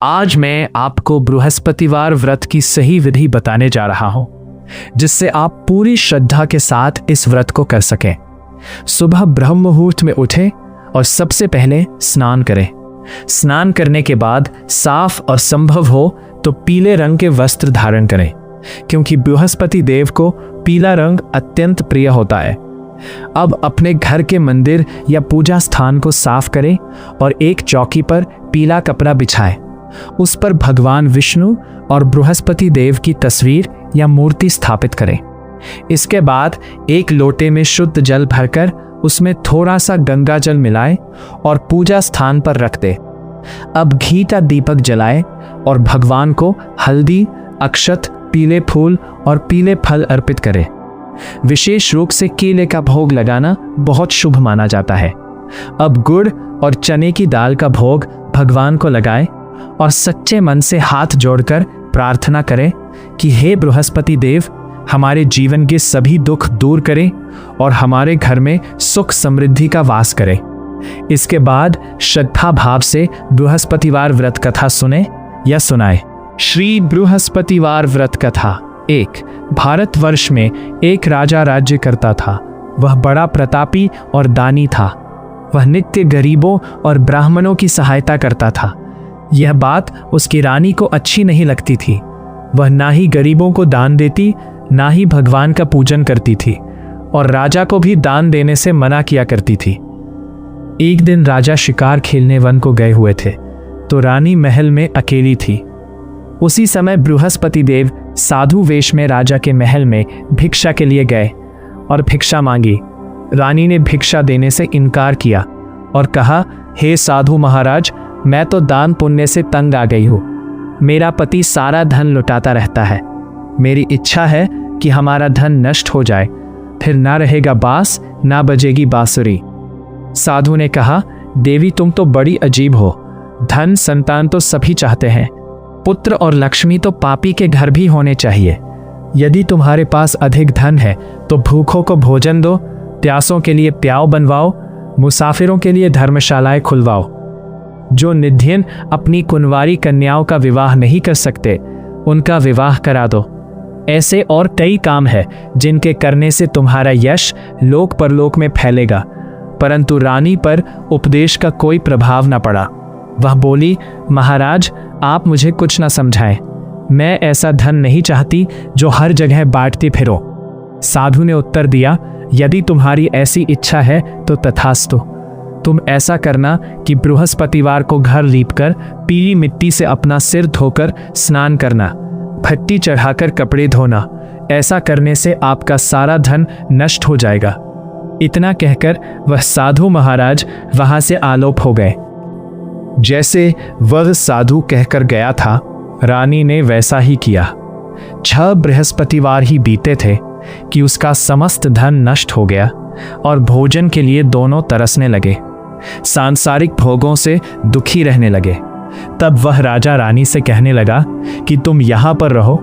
आज मैं आपको बृहस्पतिवार व्रत की सही विधि बताने जा रहा हूं, जिससे आप पूरी श्रद्धा के साथ इस व्रत को कर सकें। सुबह ब्रह्म मुहूर्त में उठें और सबसे पहले स्नान करें। स्नान करने के बाद साफ और संभव हो तो पीले रंग के वस्त्र धारण करें, क्योंकि बृहस्पति देव को पीला रंग अत्यंत प्रिय होता है। अब अपने घर के मंदिर या पूजा स्थान को साफ करें और एक चौकी पर पीला कपड़ा बिछाएं। उस पर भगवान विष्णु और बृहस्पति देव की तस्वीर या मूर्ति स्थापित करें। इसके बाद एक लोटे में शुद्ध जल भरकर उसमें थोड़ा सा गंगा जल मिलाएं और पूजा स्थान पर रख दें। अब घी का दीपक जलाएं और भगवान को हल्दी, अक्षत, पीले फूल और पीले फल अर्पित करें। विशेष रूप से केले का भोग लगाना बहुत शुभ माना जाता है। अब गुड़ और चने की दाल का भोग भगवान को लगाएं और सच्चे मन से हाथ जोड़कर प्रार्थना करें कि हे बृहस्पति देव, हमारे जीवन के सभी दुख दूर करें और हमारे घर में सुख समृद्धि का वास करें। इसके बाद श्रद्धा भाव से बृहस्पतिवार व्रत कथा सुने या सुनाए। श्री बृहस्पतिवार व्रत कथा। 1. भारतवर्ष में एक राजा राज्य करता था। वह बड़ा प्रतापी और दानी था। वह नित्य गरीबों और ब्राह्मणों की सहायता करता था। यह बात उसकी रानी को अच्छी नहीं लगती थी। वह ना ही गरीबों को दान देती, ना ही भगवान का पूजन करती थी और राजा को भी दान देने से मना किया करती थी। एक दिन राजा शिकार खेलने वन को गए हुए थे, तो रानी महल में अकेली थी। उसी समय बृहस्पति देव साधु वेश में राजा के महल में भिक्षा के लिए गए और भिक्षा मांगी। रानी ने भिक्षा देने से इनकार किया और कहा, हे साधु महाराज, मैं तो दान पुण्य से तंग आ गई हूँ। मेरा पति सारा धन लुटाता रहता है। मेरी इच्छा है कि हमारा धन नष्ट हो जाए, फिर ना रहेगा बांस, ना बजेगी बांसुरी। साधु ने कहा, देवी, तुम तो बड़ी अजीब हो। धन संतान तो सभी चाहते हैं। पुत्र और लक्ष्मी तो पापी के घर भी होने चाहिए। यदि तुम्हारे पास अधिक धन है तो भूखों को भोजन दो, प्यासों के लिए प्याऊ बनवाओ, मुसाफिरों के लिए धर्मशालाएं खुलवाओ। जो निधन अपनी कुंवारी कन्याओं का विवाह नहीं कर सकते, उनका विवाह करा दो। ऐसे और कई काम है जिनके करने से तुम्हारा यश लोक परलोक में फैलेगा। परंतु रानी पर उपदेश का कोई प्रभाव न पड़ा। वह बोली, महाराज, आप मुझे कुछ न समझाएं। मैं ऐसा धन नहीं चाहती जो हर जगह बांटती फिरो। साधु ने उत्तर दिया, यदि तुम्हारी ऐसी इच्छा है तो तथास्तु। तुम ऐसा करना कि बृहस्पतिवार को घर लीपकर पीली मिट्टी से अपना सिर धोकर स्नान करना, भट्टी चढ़ाकर कपड़े धोना। ऐसा करने से आपका सारा धन नष्ट हो जाएगा। इतना कहकर वह साधु महाराज वहां से आलोप हो गए। जैसे वह साधु कहकर गया था, रानी ने वैसा ही किया। 6 बृहस्पतिवार ही बीते थे कि उसका समस्त धन नष्ट हो गया और भोजन के लिए दोनों तरसने लगे। सांसारिक भोगों से दुखी रहने लगे। तब वह राजा रानी से कहने लगा कि तुम यहाँ पर रहो,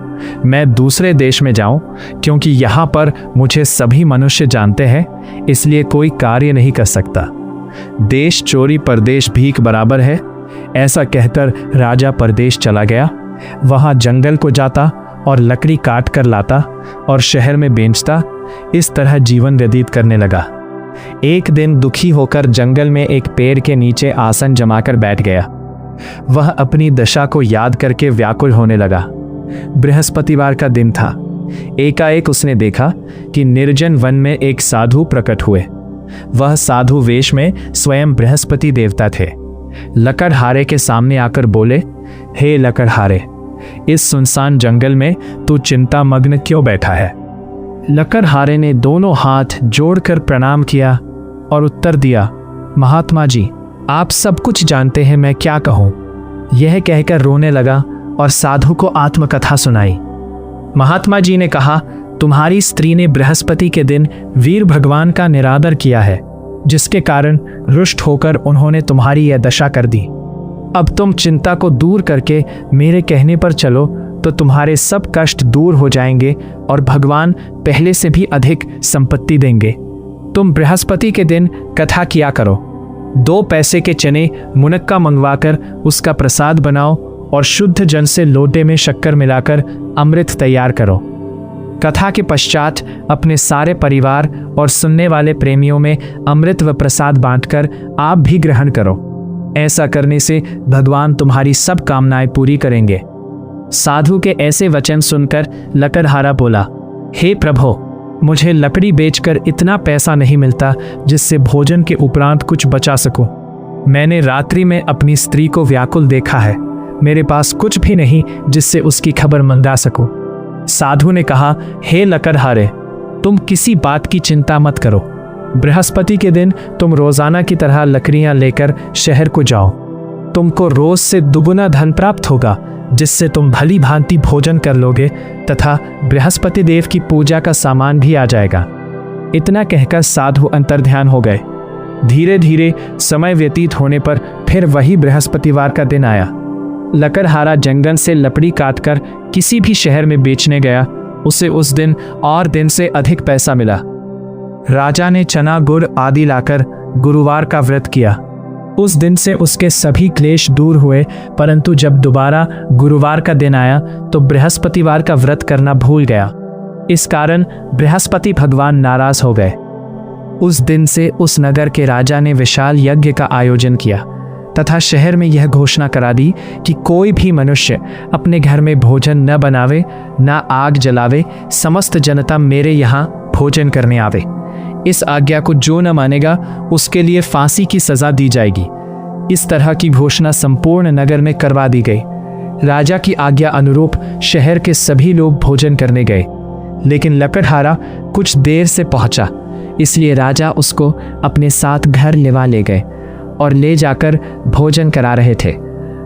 मैं दूसरे देश में जाऊं, क्योंकि यहाँ पर मुझे सभी मनुष्य जानते हैं, इसलिए कोई कार्य नहीं कर सकता। देश चोरी परदेश भीख बराबर है। ऐसा कहकर राजा परदेश चला गया। वहाँ जंगल को जाता और लकड़ी काट कर लाता और शहर में बेचता। इस तरह जीवन व्यतीत करने लगा। एक दिन दुखी होकर जंगल में एक पेड़ के नीचे आसन जमाकर बैठ गया। वह अपनी दशा को याद करके व्याकुल होने लगा। बृहस्पतिवार का दिन था। एकाएक उसने देखा कि निर्जन वन में एक साधु प्रकट हुए। वह साधु वेश में स्वयं बृहस्पति देवता थे। लकड़हारे के सामने आकर बोले, हे लकड़हारे, इस सुनसान जंगल में तू चिंतामग्न क्यों बैठा है? लकड़हारे ने दोनों हाथ जोड़कर प्रणाम किया और उत्तर दिया, महात्मा जी, आप सब कुछ जानते हैं, मैं क्या कहूँ। यह कहकर रोने लगा और साधु को आत्मकथा सुनाई। महात्मा जी ने कहा, तुम्हारी स्त्री ने बृहस्पति के दिन वीर भगवान का निरादर किया है, जिसके कारण रुष्ट होकर उन्होंने तुम्हारी यह दशा कर दी। अब तुम चिंता को दूर करके मेरे कहने पर चलो तो तुम्हारे सब कष्ट दूर हो जाएंगे और भगवान पहले से भी अधिक संपत्ति देंगे। तुम बृहस्पति के दिन कथा किया करो। 2 पैसे के चने मुनक्का मंगवाकर उसका प्रसाद बनाओ और शुद्ध जल से लोटे में शक्कर मिलाकर अमृत तैयार करो। कथा के पश्चात अपने सारे परिवार और सुनने वाले प्रेमियों में अमृत व प्रसाद बांटकर आप भी ग्रहण करो। ऐसा करने से भगवान तुम्हारी सब कामनाएं पूरी करेंगे। साधु के ऐसे वचन सुनकर लकड़हारा बोला, हे प्रभो, मुझे लकड़ी बेचकर इतना पैसा नहीं मिलता जिससे भोजन के उपरांत कुछ बचा सकूं। मैंने रात्रि में अपनी स्त्री को व्याकुल देखा है। मेरे पास कुछ भी नहीं जिससे उसकी खबर मंगा सकूं। साधु ने कहा, हे लकड़हारे, तुम किसी बात की चिंता मत करो। बृहस्पति के दिन तुम रोजाना की तरह लकड़ियां लेकर शहर को जाओ। तुमको रोज से दुगुना धन प्राप्त होगा, जिससे तुम भली भांति भोजन कर लोगे तथा बृहस्पति देव की पूजा का सामान भी आ जाएगा। इतना कहकर साधु अंतर्ध्यान हो गए। धीरे धीरे समय व्यतीत होने पर फिर वही बृहस्पतिवार का दिन आया। लकड़हारा जंगल से लकड़ी काटकर किसी भी शहर में बेचने गया। उसे उस दिन और दिन से अधिक पैसा मिला। राजा ने चना गुड़ आदि लाकर गुरुवार का व्रत किया। उस दिन से उसके सभी क्लेश दूर हुए, परंतु जब दोबारा गुरुवार का दिन आया तो बृहस्पतिवार का व्रत करना भूल गया। इस कारण बृहस्पति भगवान नाराज हो गए। उस दिन से उस नगर के राजा ने विशाल यज्ञ का आयोजन किया तथा शहर में यह घोषणा करा दी कि कोई भी मनुष्य अपने घर में भोजन न बनावे, न आग जलावे। समस्त जनता मेरे यहाँ भोजन करने आवे। इस आज्ञा को जो न मानेगा उसके लिए फांसी की सजा दी जाएगी। इस तरह की घोषणा संपूर्ण नगर में करवा दी गई। राजा की आज्ञा अनुरूप शहर के सभी लोग भोजन करने गए, लेकिन लकड़हारा कुछ देर से पहुंचा, इसलिए राजा उसको अपने साथ घर ले गए और ले जाकर भोजन करा रहे थे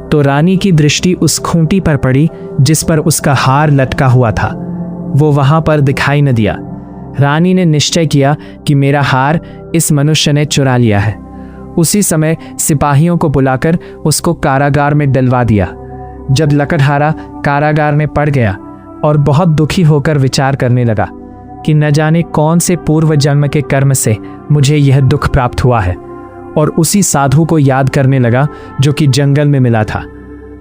तो रानी की दृष्टि उस खूंटी पर पड़ी जिस पर उसका हार लटका हुआ था। वो वहां पर दिखाई न दिया। रानी ने निश्चय किया कि मेरा हार इस मनुष्य ने चुरा लिया है। उसी समय सिपाहियों को बुलाकर उसको कारागार में डलवा दिया। जब लकड़हारा कारागार में पड़ गया और बहुत दुखी होकर विचार करने लगा कि न जाने कौन से पूर्व जन्म के कर्म से मुझे यह दुख प्राप्त हुआ है, और उसी साधु को याद करने लगा जो कि जंगल में मिला था।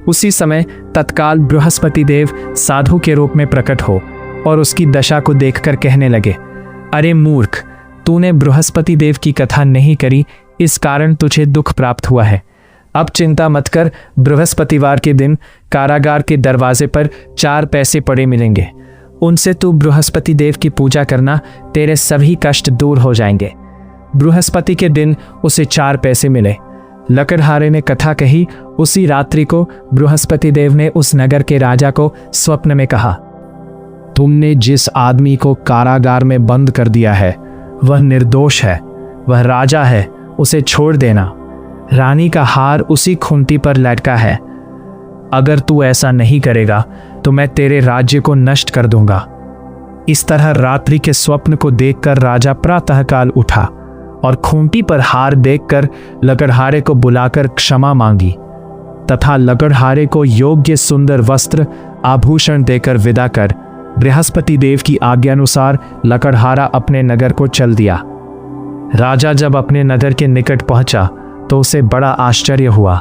उसी समय तत्काल बृहस्पति देव साधु के रूप में प्रकट हो और उसकी दशा को देखकर कहने लगे, अरे मूर्ख, तूने बृहस्पति देव की कथा नहीं करी, इस कारण तुझे दुख प्राप्त हुआ है। अब चिंता मत कर, बृहस्पतिवार के दिन कारागार के दरवाजे पर 4 पैसे पड़े मिलेंगे। उनसे तू बृहस्पति देव की पूजा करना, तेरे सभी कष्ट दूर हो जाएंगे। बृहस्पति के दिन उसे 4 पैसे मिले। लकड़हारे ने कथा कही। उसी रात्रि को बृहस्पति देव ने उस नगर के राजा को स्वप्न में कहा, तुमने जिस आदमी को कारागार में बंद कर दिया है वह निर्दोष है, वह राजा है, उसे छोड़ देना। रानी का हार उसी खूंटी पर लटका है। अगर तू ऐसा नहीं करेगा तो मैं तेरे राज्य को नष्ट कर दूंगा। इस तरह रात्रि के स्वप्न को देखकर राजा प्रातःकाल उठा और खूंटी पर हार देखकर लकड़हारे को बुलाकर क्षमा मांगी तथा लकड़हारे को योग्य सुंदर वस्त्र आभूषण देकर विदा कर बृहस्पति देव की आज्ञानुसार लकड़हारा अपने नगर को चल दिया। राजा जब अपने नगर के निकट पहुंचा तो उसे बड़ा आश्चर्य हुआ।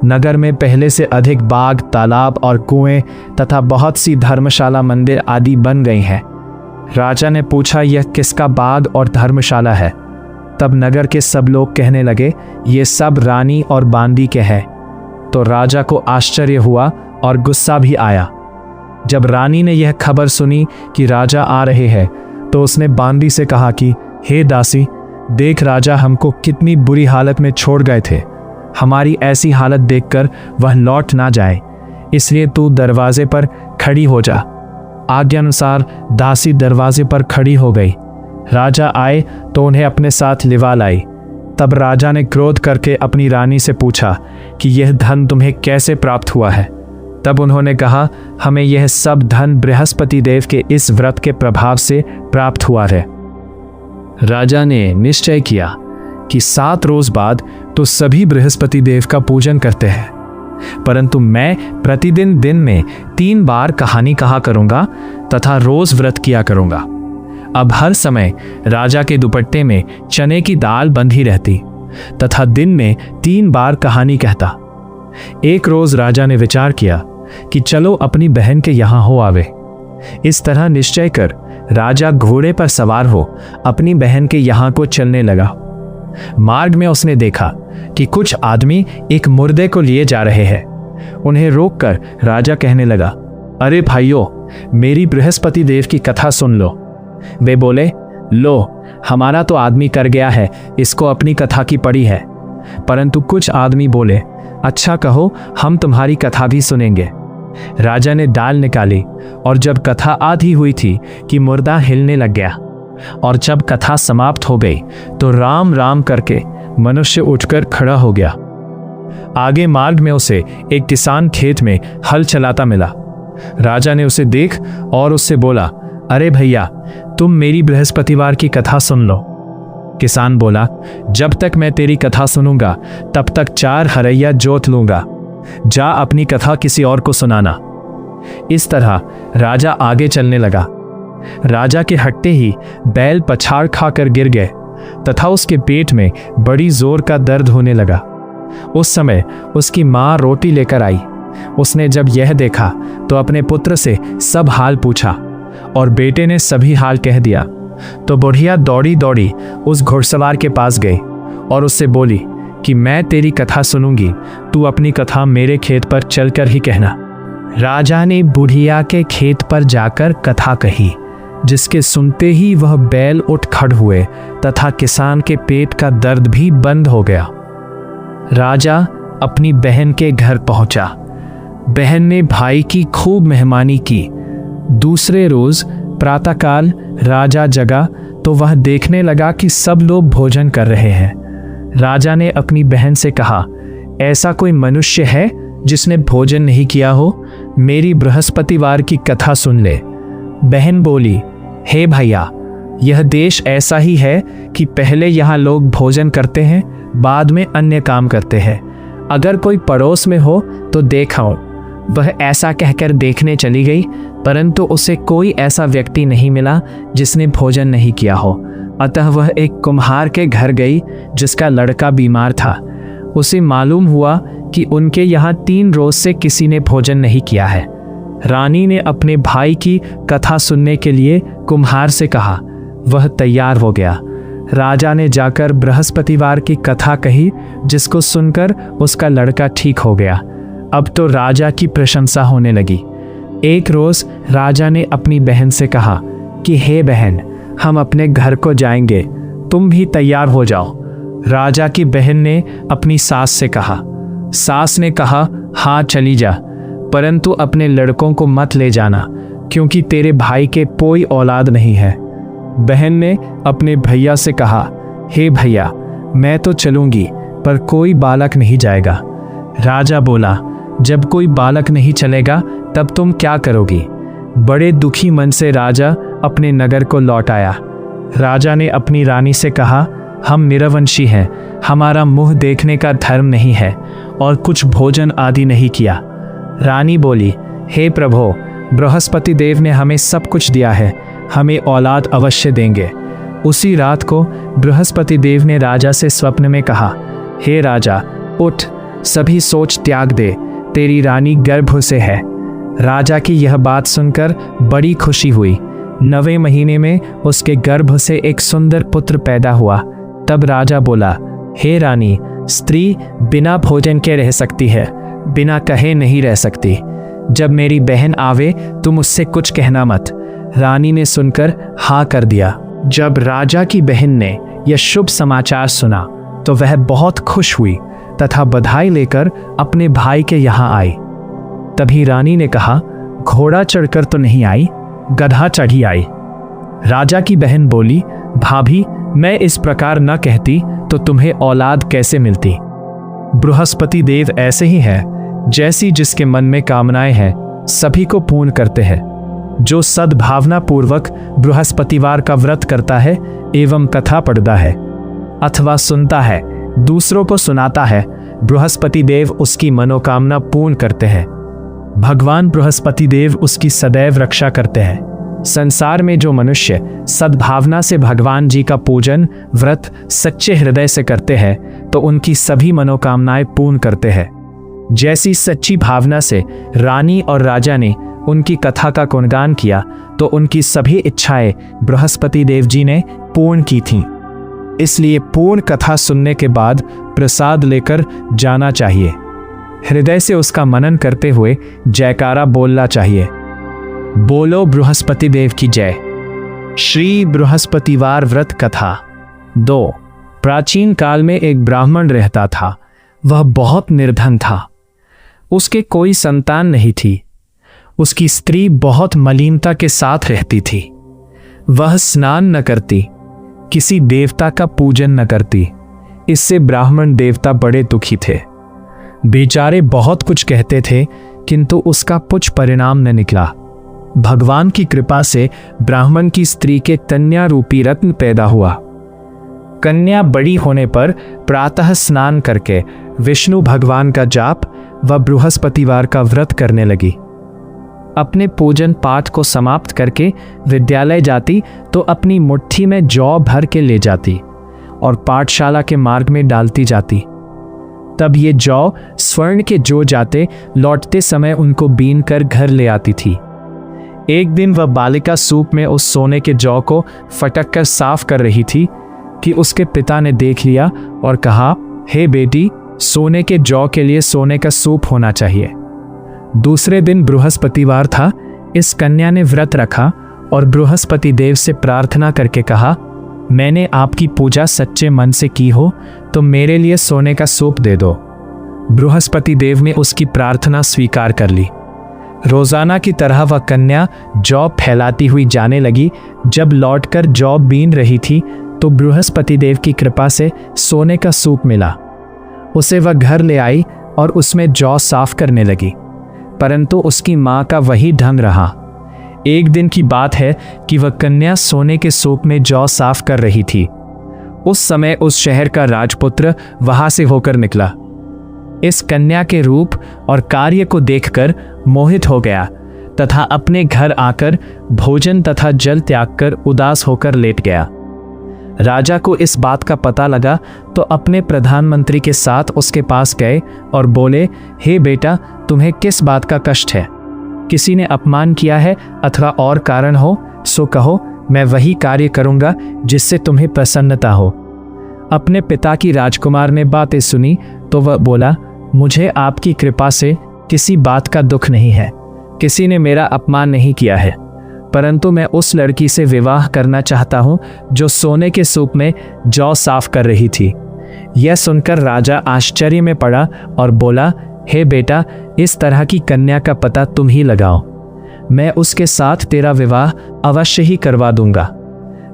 नगर में पहले से अधिक बाग, तालाब और कुएं तथा बहुत सी धर्मशाला, मंदिर आदि बन गई हैं। राजा ने पूछा, यह किसका बाग और धर्मशाला है? तब नगर के सब लोग कहने लगे, ये सब रानी और बांदी के हैं। तो राजा को आश्चर्य हुआ और गुस्सा भी आया। जब रानी ने यह खबर सुनी कि राजा आ रहे हैं तो उसने बांदी से कहा कि हे दासी, देख राजा हमको कितनी बुरी हालत में छोड़ गए थे। हमारी ऐसी हालत देखकर वह लौट ना जाए, इसलिए तू दरवाजे पर खड़ी हो जा। आज्ञानुसार दासी दरवाजे पर खड़ी हो गई। राजा आए तो उन्हें अपने साथ लिवा लाई। तब राजा ने क्रोध करके अपनी रानी से पूछा कि यह धन तुम्हें कैसे प्राप्त हुआ है? तब उन्होंने कहा, हमें यह सब धन बृहस्पति देव के इस व्रत के प्रभाव से प्राप्त हुआ है। राजा ने निश्चय किया कि 7 रोज बाद तो सभी बृहस्पति देव का पूजन करते हैं, परंतु मैं प्रतिदिन दिन में 3 बार कहानी कहा करूंगा तथा रोज व्रत किया करूंगा। अब हर समय राजा के दुपट्टे में चने की दाल बंधी रहती तथा दिन में 3 बार कहानी कहता। एक रोज राजा ने विचार किया कि चलो अपनी बहन के यहाँ हो आवे। इस तरह निश्चय कर राजा घोड़े पर सवार हो अपनी बहन के यहाँ को चलने लगा। मार्ग में उसने देखा कि कुछ आदमी एक मुर्दे को लिए जा रहे हैं। उन्हें रोककर राजा कहने लगा, अरे भाइयों, मेरी बृहस्पति देव की कथा सुन लो। वे बोले, लो, हमारा तो आदमी कर गया है, इसको अपनी कथा की पड़ी है। परंतु कुछ आदमी बोले, अच्छा कहो, हम तुम्हारी कथा भी सुनेंगे। राजा ने डाल निकाली और जब कथा आधी हुई थी कि मुर्दा हिलने लग गया, और जब कथा समाप्त हो गई तो राम राम करके मनुष्य उठकर खड़ा हो गया। आगे मार्ग में उसे एक किसान खेत में हल चलाता मिला। राजा ने उसे देख और उससे बोला, अरे भैया, तुम मेरी बृहस्पतिवार की कथा सुन लो। किसान बोला, जब तक मैं तेरी कथा सुनूंगा तब तक 4 हरैया जोत लूंगा। जा अपनी कथा किसी और को सुनाना। इस तरह राजा आगे चलने लगा। राजा के हटते ही बैल पछाड़ खाकर गिर गए तथा उसके पेट में बड़ी जोर का दर्द होने लगा। उस समय उसकी माँ रोटी लेकर आई। उसने जब यह देखा तो अपने पुत्र से सब हाल पूछा और बेटे ने सभी हाल कह दिया। तो बुढ़िया दौड़ी दौड़ी उस घुड़सवार के पास गई और उससे बोली कि मैं तेरी कथा सुनूंगी, तू अपनी कथा मेरे खेत पर चलकर ही कहना। राजा ने बुढ़िया के खेत पर जाकर कथा कही, जिसके सुनते ही वह बैल उठ खड़ हुए तथा किसान के पेट का दर्द भी बंद हो गया। राजा अपनी बहन के घर पहुंचा। बहन ने भाई की खूब मेहमानी की। दूसरे रोज प्रातःकाल राजा जगा तो वह देखने लगा कि सब लोग भोजन कर रहे हैं। राजा ने अपनी बहन से कहा, ऐसा कोई मनुष्य है जिसने भोजन नहीं किया हो? मेरी बृहस्पतिवार की कथा सुन ले। बहन बोली, हे भैया, यह देश ऐसा ही है कि पहले यहाँ लोग भोजन करते हैं, बाद में अन्य काम करते हैं। अगर कोई पड़ोस में हो तो देखो। वह ऐसा कहकर देखने चली गई, परंतु उसे कोई ऐसा व्यक्ति नहीं मिला जिसने भोजन नहीं किया हो। अतः वह एक कुम्हार के घर गई जिसका लड़का बीमार था। उसे मालूम हुआ कि उनके यहाँ 3 रोज से किसी ने भोजन नहीं किया है। रानी ने अपने भाई की कथा सुनने के लिए कुम्हार से कहा। वह तैयार हो गया। राजा ने जाकर बृहस्पतिवार की कथा कही, जिसको सुनकर उसका लड़का ठीक हो गया। अब तो राजा की प्रशंसा होने लगी। एक रोज राजा ने अपनी बहन से कहा कि हे बहन, हम अपने घर को जाएंगे, तुम भी तैयार हो जाओ। राजा की बहन ने अपनी सास से कहा। सास ने कहा, हाँ चली जा, परंतु अपने लड़कों को मत ले जाना, क्योंकि तेरे भाई के कोई औलाद नहीं है। बहन ने अपने भैया से कहा, हे भैया, मैं तो चलूंगी, पर कोई बालक नहीं जाएगा। राजा बोला, जब कोई बालक नहीं चलेगा तब तुम क्या करोगी? बड़े दुखी मन से राजा अपने नगर को लौट आया। राजा ने अपनी रानी से कहा, हम निरवंशी हैं, हमारा मुंह देखने का धर्म नहीं है और कुछ भोजन आदि नहीं किया। रानी बोली, हे प्रभो, बृहस्पति देव ने हमें सब कुछ दिया है, हमें औलाद अवश्य देंगे। उसी रात को बृहस्पति देव ने राजा से स्वप्न में कहा, हे राजा, उठ, सभी सोच त्याग दे, तेरी रानी गर्भ से है। राजा की यह बात सुनकर बड़ी खुशी हुई। 9वें महीने में उसके गर्भ से एक सुंदर पुत्र पैदा हुआ। तब राजा बोला, हे रानी, स्त्री बिना भोजन के रह सकती है, बिना कहे नहीं रह सकती। जब मेरी बहन आवे तुम उससे कुछ कहना मत। रानी ने सुनकर हाँ कर दिया। जब राजा की बहन ने यह शुभ समाचार सुना तो वह बहुत खुश हुई तथा बधाई लेकर अपने भाई के यहाँ आई। तभी रानी ने कहा, घोड़ा चढ़कर तो नहीं आई, गधा चढ़ी आई। राजा की बहन बोली, भाभी, मैं इस प्रकार न कहती तो तुम्हें औलाद कैसे मिलती? बृहस्पति देव ऐसे ही है, जैसी जिसके मन में कामनाएं हैं सभी को पूर्ण करते हैं। जो सद्भावना पूर्वक बृहस्पतिवार का व्रत करता है एवं कथा पढ़ता है अथवा सुनता है, दूसरों को सुनाता है, बृहस्पति देव उसकी मनोकामना पूर्ण करते हैं। भगवान बृहस्पति देव उसकी सदैव रक्षा करते हैं। संसार में जो मनुष्य सद्भावना से भगवान जी का पूजन व्रत सच्चे हृदय से करते हैं तो उनकी सभी मनोकामनाएं पूर्ण करते हैं। जैसी सच्ची भावना से रानी और राजा ने उनकी कथा का गुणगान किया तो उनकी सभी इच्छाएं बृहस्पति देव जी ने पूर्ण की थीं। इसलिए पूर्ण कथा सुनने के बाद प्रसाद लेकर जाना चाहिए। हृदय से उसका मनन करते हुए जयकारा बोलना चाहिए। बोलो बृहस्पति देव की जय। श्री बृहस्पतिवार व्रत कथा 2। प्राचीन काल में एक ब्राह्मण रहता था। वह बहुत निर्धन था। उसके कोई संतान नहीं थी। उसकी स्त्री बहुत मलिनता के साथ रहती थी। वह स्नान न करती, किसी देवता का पूजन न करती। इससे ब्राह्मण देवता बड़े दुखी थे। बेचारे बहुत कुछ कहते थे, किंतु उसका कुछ परिणाम न निकला। भगवान की कृपा से ब्राह्मण की स्त्री के कन्या रूपी रत्न पैदा हुआ। कन्या बड़ी होने पर प्रातः स्नान करके विष्णु भगवान का जाप व बृहस्पतिवार का व्रत करने लगी। अपने पूजन पाठ को समाप्त करके विद्यालय जाती तो अपनी मुट्ठी में जौ भर के ले जाती और पाठशाला के मार्ग में डालती जाती। तब ये जौ स्वर्ण के जो जाते, लौटते समय उनको बीन कर घर ले आती थी। एक दिन वह बालिका सूप में उस सोने के जौ को फटक कर साफ कर रही थी कि उसके पिता ने देख लिया और कहा, हे बेटी, सोने के जौ के लिए सोने का सूप होना चाहिए। दूसरे दिन बृहस्पतिवार था। इस कन्या ने व्रत रखा और बृहस्पति देव से प्रार्थना करके कहा, मैंने आपकी पूजा सच्चे मन से की हो तो मेरे लिए सोने का सूप दे दो। बृहस्पति देव ने उसकी प्रार्थना स्वीकार कर ली। रोजाना की तरह वह कन्या जौ फैलाती हुई जाने लगी। जब लौटकर जौ बीन रही थी तो बृहस्पति देव की कृपा से सोने का सूप मिला। उसे वह घर ले आई और उसमें जौ साफ करने लगी, परंतु उसकी मां का वही ढंग रहा। एक दिन की बात है कि वह कन्या सोने के सूप में जौ साफ कर रही थी। उस समय उस शहर का राजपुत्र वहां से होकर निकला। इस कन्या के रूप और कार्य को देखकर मोहित हो गया तथा अपने घर आकर भोजन तथा जल त्याग कर उदास होकर लेट गया। राजा को इस बात का पता लगा तो अपने प्रधानमंत्री के साथ उसके पास गए और बोले, हे बेटा, तुम्हें किस बात का कष्ट है? किसी ने अपमान किया है अथवा और कारण हो सो कहो, मैं वही कार्य करूंगा जिससे तुम्हें प्रसन्नता हो। अपने पिता की राजकुमार ने बातें सुनी तो वह बोला, मुझे आपकी कृपा से किसी बात का दुख नहीं है। किसी ने मेरा अपमान नहीं किया है, परंतु मैं उस लड़की से विवाह करना चाहता हूं जो सोने के सूप में जौ साफ कर रही थी। यह सुनकर राजा आश्चर्य में पड़ा और बोला, हे बेटा, इस तरह की कन्या का पता तुम ही लगाओ। मैं उसके साथ तेरा विवाह अवश्य ही करवा दूंगा।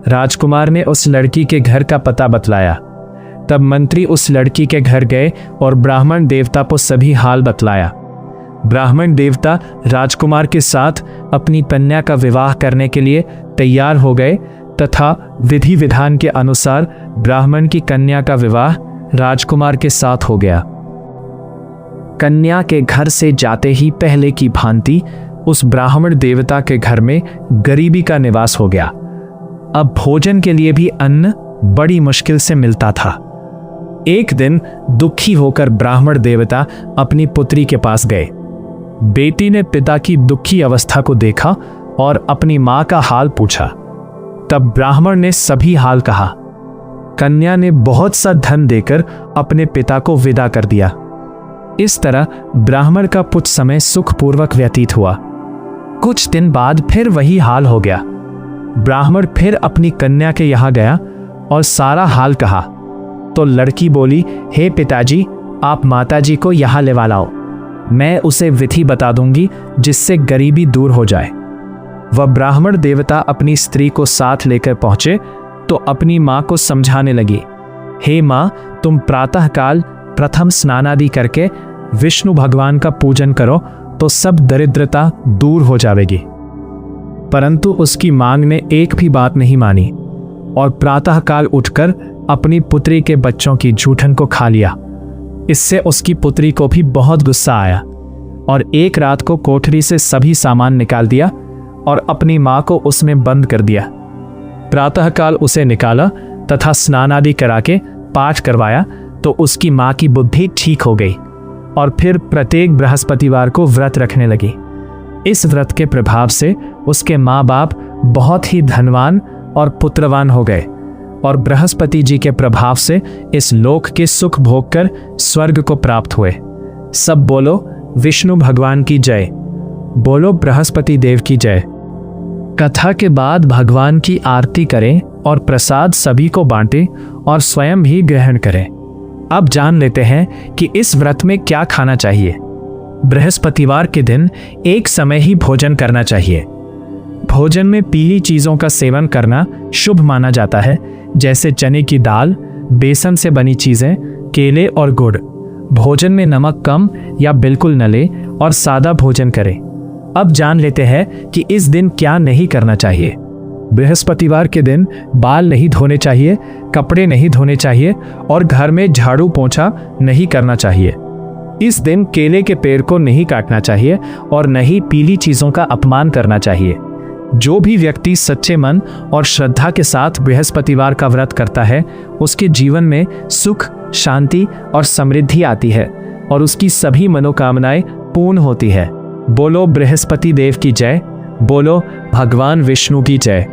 राजकुमार ने उस लड़की के घर का पता बतलाया। तब मंत्री उस लड़की के घर गए और ब्राह्मण देवता को सभी हाल बतलाया। ब्राह्मण देवता राजकुमार के साथ अपनी कन्या का विवाह करने के लिए तैयार हो गए तथा विधि विधान के अनुसार ब्राह्मण की कन्या का विवाह राजकुमार के साथ हो गया। कन्या के घर से जाते ही पहले की भांति उस ब्राह्मण देवता के घर में गरीबी का निवास हो गया। अब भोजन के लिए भी अन्न बड़ी मुश्किल से मिलता था। एक दिन दुखी होकर ब्राह्मण देवता अपनी पुत्री के पास गए। बेटी ने पिता की दुखी अवस्था को देखा और अपनी मां का हाल पूछा। तब ब्राह्मण ने सभी हाल कहा। कन्या ने बहुत सा धन देकर अपने पिता को विदा कर दिया। इस तरह ब्राह्मण का कुछ समय सुखपूर्वक व्यतीत हुआ। कुछ दिन बाद फिर वही हाल हो गया। ब्राह्मण फिर अपनी कन्या के यहां गया और सारा हाल कहा तो लड़की बोली, हे पिताजी, आप माताजी को यहां लेवा लाओ। मैं उसे विधि बता दूंगी जिससे गरीबी दूर हो जाए। वह ब्राह्मण देवता अपनी स्त्री को साथ लेकर पहुंचे तो अपनी मां को समझाने लगी, हे मां, तुम प्रातःकाल प्रथम स्नानादि करके विष्णु भगवान का पूजन करो तो सब दरिद्रता दूर हो जाएगी। परंतु उसकी मांग ने एक भी बात नहीं मानी और प्रातःकाल उठकर अपनी पुत्री के बच्चों की जूठन को खा लिया। इससे उसकी पुत्री को भी बहुत गुस्सा आया और एक रात को कोठरी से सभी सामान निकाल दिया और अपनी मां को उसमें बंद कर दिया। प्रातःकाल उसे निकाला तथा स्नान आदि करा के पाठ करवाया तो उसकी मां की बुद्धि ठीक हो गई और फिर प्रत्येक बृहस्पतिवार को व्रत रखने लगी। इस व्रत के प्रभाव से उसके माँ बाप बहुत ही धनवान और पुत्रवान हो गए और बृहस्पति जी के प्रभाव से इस लोक के सुख भोग कर स्वर्ग को प्राप्त हुए। सब बोलो विष्णु भगवान की जय, बोलो बृहस्पति देव की जय। कथा के बाद भगवान की आरती करें और प्रसाद सभी को बांटें और स्वयं भी ग्रहण करें। अब जान लेते हैं कि इस व्रत में क्या खाना चाहिए। बृहस्पतिवार के दिन एक समय ही भोजन करना चाहिए। भोजन में पीली चीज़ों का सेवन करना शुभ माना जाता है, जैसे चने की दाल, बेसन से बनी चीज़ें, केले और गुड़। भोजन में नमक कम या बिल्कुल न लें और सादा भोजन करें। अब जान लेते हैं कि इस दिन क्या नहीं करना चाहिए। बृहस्पतिवार के दिन बाल नहीं धोने चाहिए, कपड़े नहीं धोने चाहिए और घर में झाड़ू पोंछा नहीं करना चाहिए। इस दिन केले के पेड़ को नहीं काटना चाहिए और न ही पीली चीज़ों का अपमान करना चाहिए। जो भी व्यक्ति सच्चे मन और श्रद्धा के साथ बृहस्पतिवार का व्रत करता है, उसके जीवन में सुख, शांति और समृद्धि आती है और उसकी सभी मनोकामनाएं पूर्ण होती है। बोलो बृहस्पति देव की जय, बोलो भगवान विष्णु की जय।